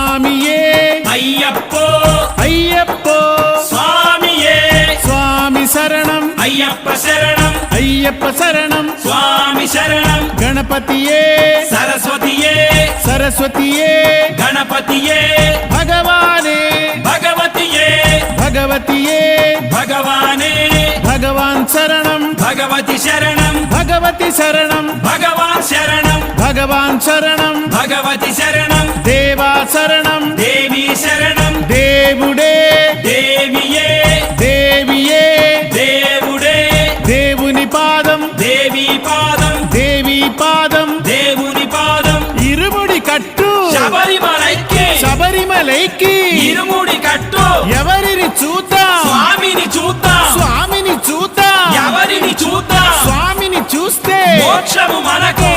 స్వామియే అయ్యప్పో అయ్యప్పో స్వామియే స్వామి శరణం అయ్యప్ప శరణం అయ్యప్ప శరణం స్వామి శరణం గణపతియే సరస్వతియే సరస్వతియే గణపతియే భగవానే భగవతియే భగవతియే భగవానే భగవాన్ శరణం భగవతి శరణం భగవతి శరణం భగవాన్ శరణం భగవాన్ శరణం భగవతి శరణం దేవా శరణం దేవి శరణం దేవుడే దేవియే దేవియే దేవుడే దేవుని పాదం దేవి పాదం దేవి పాదం దేవుని పాదం ఇరుముడి కట్టు శబరిమలైకి శబరిమలైకి ఇరుముడి కట్టు ఎవరిని చూద్దాం స్వామిని చూద్దాం స్వామిని చూద్దాం ఎవరిని చూద్దాం స్వామిని చూస్తే మోక్షము మనకు